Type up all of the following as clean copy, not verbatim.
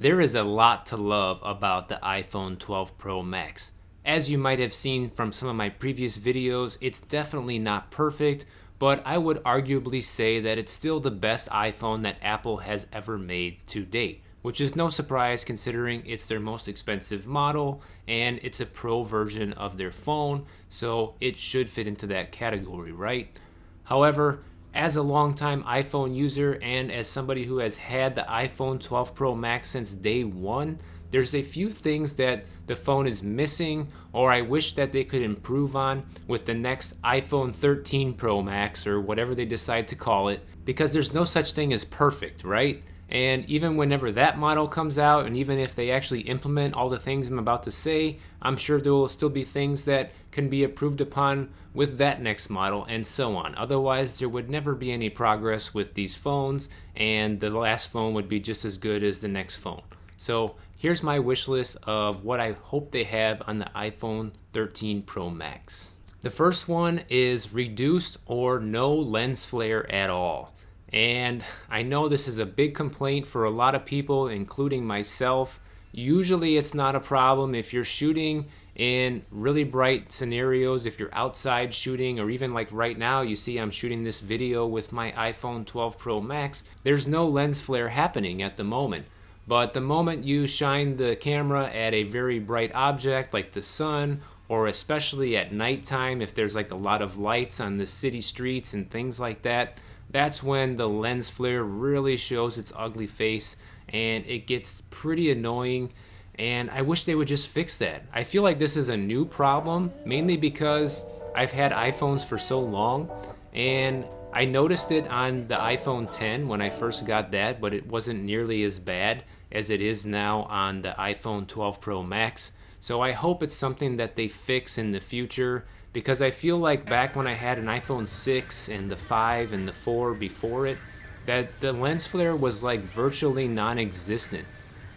There is a lot to love about the iPhone 12 Pro Max. As you might have seen from some of my previous videos, it's definitely not perfect, but I would arguably say that it's still the best iPhone that Apple has ever made to date, which is no surprise considering it's their most expensive model and it's a Pro version of their phone, so it should fit into that category, right? However, as a longtime iPhone user and as somebody who has had the iPhone 12 Pro Max since day one, there's a few things that the phone is missing or I wish that they could improve on with the next iPhone 13 Pro Max or whatever they decide to call it, because there's no such thing as perfect, right? And even whenever that model comes out, and even if they actually implement all the things I'm about to say, I'm sure there will still be things that can be improved upon with that next model and so on. Otherwise, there would never be any progress with these phones, and the last phone would be just as good as the next phone. So here's my wish list of what I hope they have on the iPhone 13 Pro Max. The first one is reduced or no lens flare at all. And I know this is a big complaint for a lot of people, including myself. Usually it's not a problem if you're shooting in really bright scenarios, if you're outside shooting, or even like right now, you see I'm shooting this video with my iPhone 12 Pro Max. There's no lens flare happening at the moment. But the moment you shine the camera at a very bright object like the sun, or especially at nighttime, if there's like a lot of lights on the city streets and things like that, that's when the lens flare really shows its ugly face and it gets pretty annoying. And I wish they would just fix that. I feel like this is a new problem, mainly because I've had iPhones for so long, and I noticed it on the iPhone 10 when I first got that, but it wasn't nearly as bad as it is now on the iPhone 12 Pro Max. So I hope it's something that they fix in the future, because I feel like back when I had an iPhone 6 and the 5 and the 4 before it, that the lens flare was like virtually non-existent.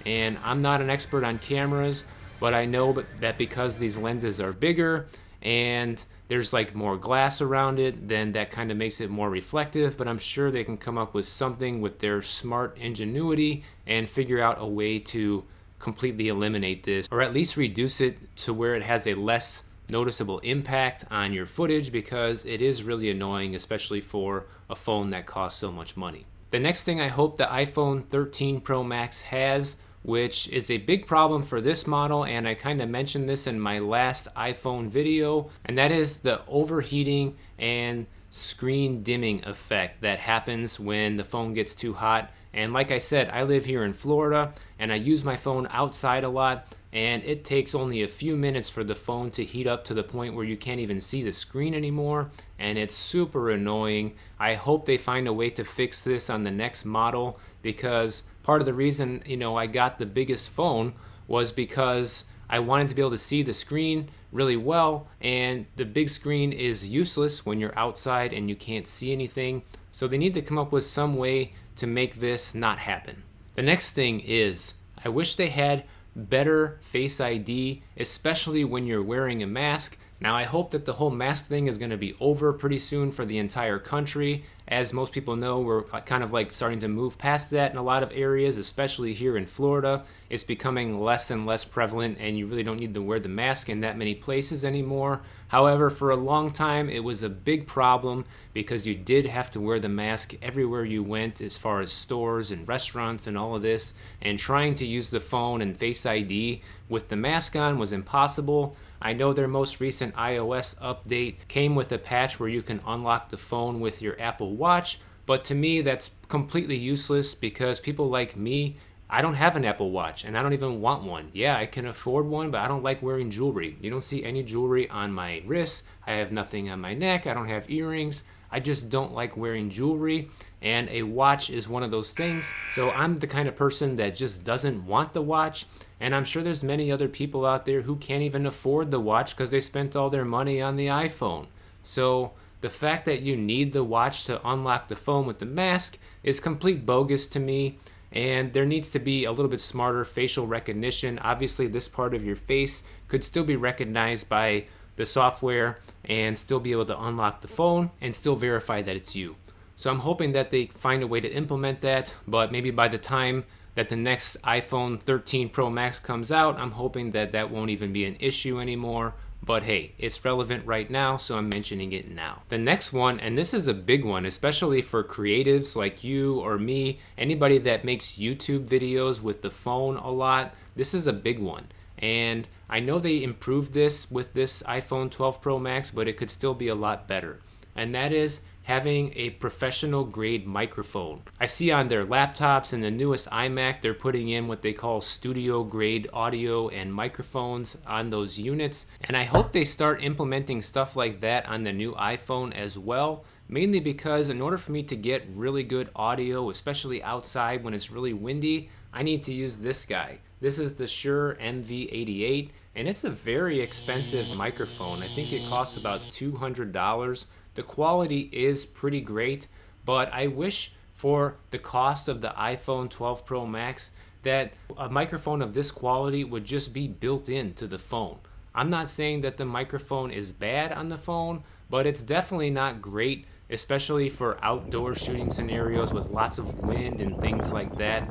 And I'm not an expert on cameras, but I know that because these lenses are bigger and there's like more glass around it, then that kind of makes it more reflective. But I'm sure they can come up with something with their smart ingenuity and figure out a way to completely eliminate this, or at least reduce it to where it has a less noticeable impact on your footage, because it is really annoying, especially for a phone that costs so much money. The next thing I hope the iPhone 13 Pro Max has, which is a big problem for this model, and I kind of mentioned this in my last iPhone video, and that is the overheating and screen dimming effect that happens when the phone gets too hot. And like I said, I live here in Florida and I use my phone outside a lot, and it takes only a few minutes for the phone to heat up to the point where you can't even see the screen anymore, and it's super annoying. I hope they find a way to fix this on the next model, because part of the reason, I got the biggest phone was because I wanted to be able to see the screen really well, and the big screen is useless when you're outside and you can't see anything. So they need to come up with some way to make this not happen. The next thing is, I wish they had better Face ID, especially when you're wearing a mask. Now I hope that the whole mask thing is going to be over pretty soon for the entire country. As most people know, we're kind of like starting to move past that in a lot of areas, especially here in Florida. It's becoming less and less prevalent, and you really don't need to wear the mask in that many places anymore. However, for a long time, it was a big problem because you did have to wear the mask everywhere you went, as far as stores and restaurants and all of this. And trying to use the phone and Face ID with the mask on was impossible. I know their most recent iOS update came with a patch where you can unlock the phone with your Apple Watch, but to me that's completely useless, because people like me, I don't have an Apple Watch and I don't even want one. Yeah, I can afford one, but I don't like wearing jewelry. You don't see any jewelry on my wrists. I have nothing on my neck. I don't have earrings. I just don't like wearing jewelry, and a watch is one of those things. So I'm the kind of person that just doesn't want the watch, and I'm sure there's many other people out there who can't even afford the watch because they spent all their money on the iPhone. So the fact that you need the watch to unlock the phone with the mask is complete bogus to me, and there needs to be a little bit smarter facial recognition. Obviously, this part of your face could still be recognized by the software and still be able to unlock the phone and still verify that it's you. So I'm hoping that they find a way to implement that, but maybe by the time that the next iPhone 13 Pro Max comes out, I'm hoping that that won't even be an issue anymore. But hey, it's relevant right now, so I'm mentioning it now. The next one, and this is a big one, especially for creatives like you or me, anybody that makes YouTube videos with the phone a lot, this is a big one. And I know they improved this with this iPhone 12 Pro Max, but it could still be a lot better. And that is having a professional grade microphone. I see on their laptops and the newest iMac, they're putting in what they call studio grade audio and microphones on those units. And I hope they start implementing stuff like that on the new iPhone as well. Mainly because in order for me to get really good audio, especially outside when it's really windy, I need to use this guy. This is the Shure MV88, and it's a very expensive microphone. I think it costs about $200. The quality is pretty great, but I wish for the cost of the iPhone 12 Pro Max that a microphone of this quality would just be built into the phone. I'm not saying that the microphone is bad on the phone, but it's definitely not great, especially for outdoor shooting scenarios with lots of wind and things like that.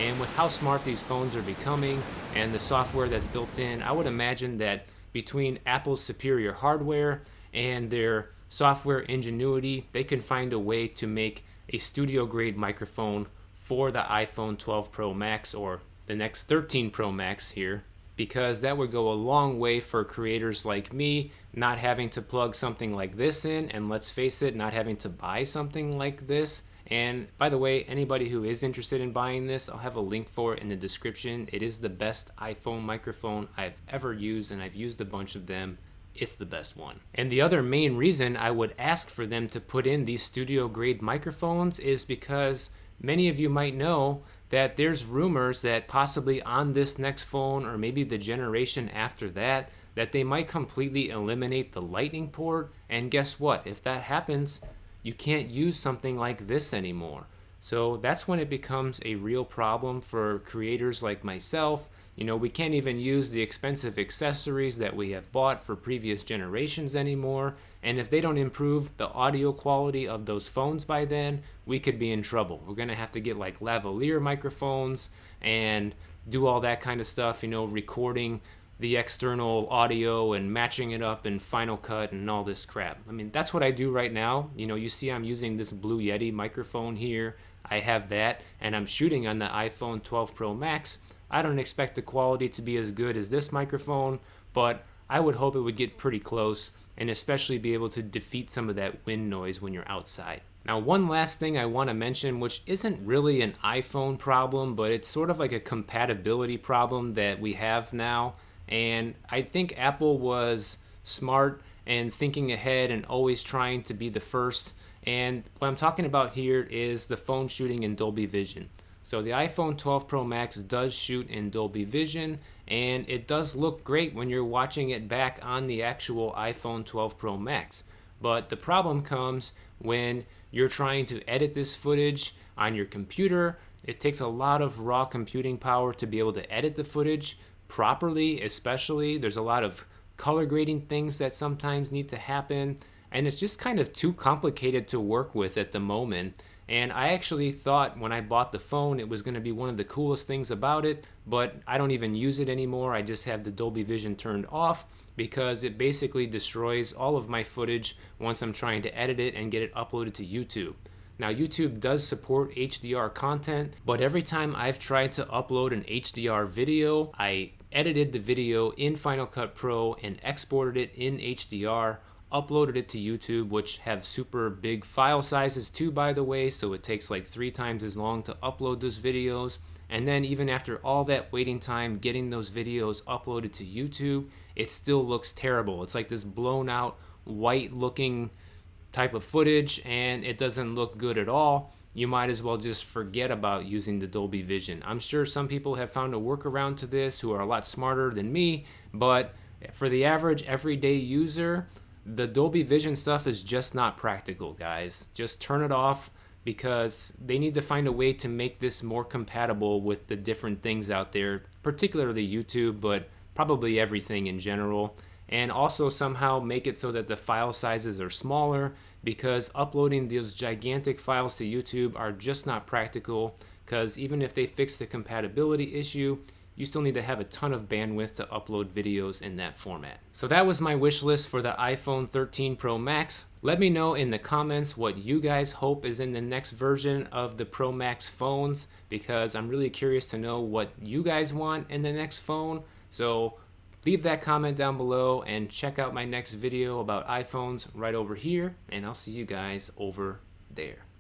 And with how smart these phones are becoming and the software that's built in, I would imagine that between Apple's superior hardware and their software ingenuity, they can find a way to make a studio grade microphone for the iPhone 12 Pro Max or the next 13 Pro Max here, because that would go a long way for creators like me, not having to plug something like this in, and let's face it, not having to buy something like this. And by the way, anybody who is interested in buying this, I'll have a link for it in the description. It is the best iPhone microphone I've ever used, and I've used a bunch of them. It's the best one. And the other main reason I would ask for them to put in these studio grade microphones is because many of you might know that there's rumors that possibly on this next phone or maybe the generation after that, that they might completely eliminate the lightning port. And guess what? If that happens, you can't use something like this anymore. So that's when it becomes a real problem for creators like myself. You know, we can't even use the expensive accessories that we have bought for previous generations anymore. And if they don't improve the audio quality of those phones by then, we could be in trouble. We're going to have to get like lavalier microphones and do all that kind of stuff, you know, recording the external audio and matching it up in Final Cut and all this crap. I mean, that's what I do right now. You know, you see I'm using this Blue Yeti microphone here. I have that, and I'm shooting on the iPhone 12 Pro Max. I don't expect the quality to be as good as this microphone, but I would hope it would get pretty close and especially be able to defeat some of that wind noise when you're outside. Now, one last thing I want to mention, which isn't really an iPhone problem, but it's sort of like a compatibility problem that we have now. And I think Apple was smart and thinking ahead and always trying to be the first. And what I'm talking about here is the phone shooting in Dolby Vision. So the iPhone 12 Pro Max does shoot in Dolby Vision, and it does look great when you're watching it back on the actual iPhone 12 Pro Max. But the problem comes when you're trying to edit this footage on your computer. It takes a lot of raw computing power to be able to edit the footage properly, especially. There's a lot of color grading things that sometimes need to happen, and it's just kind of too complicated to work with at the moment. And I actually thought when I bought the phone it was going to be one of the coolest things about it, but I don't even use it anymore. I just have the Dolby Vision turned off because it basically destroys all of my footage once I'm trying to edit it and get it uploaded to YouTube. Now, YouTube does support HDR content, but every time I've tried to upload an HDR video, I edited the video in Final Cut Pro and exported it in HDR, uploaded it to YouTube, which have super big file sizes too, by the way, so it takes like 3 times as long to upload those videos. And then even after all that waiting time getting those videos uploaded to YouTube, it still looks terrible. It's like this blown out white looking type of footage, and it doesn't look good at all. You might as well just forget about using the Dolby Vision. I'm sure some people have found a workaround to this who are a lot smarter than me, but for the average everyday user, the Dolby Vision stuff is just not practical, guys. Just turn it off, because they need to find a way to make this more compatible with the different things out there, particularly YouTube, but probably everything in general. And also somehow make it so that the file sizes are smaller, because uploading those gigantic files to YouTube are just not practical because even if they fix the compatibility issue, you still need to have a ton of bandwidth to upload videos in that format. So that was my wish list for the iPhone 13 Pro Max. Let me know in the comments what you guys hope is in the next version of the Pro Max phones, because I'm really curious to know what you guys want in the next phone. So leave that comment down below and check out my next video about iPhones right over here, and I'll see you guys over there.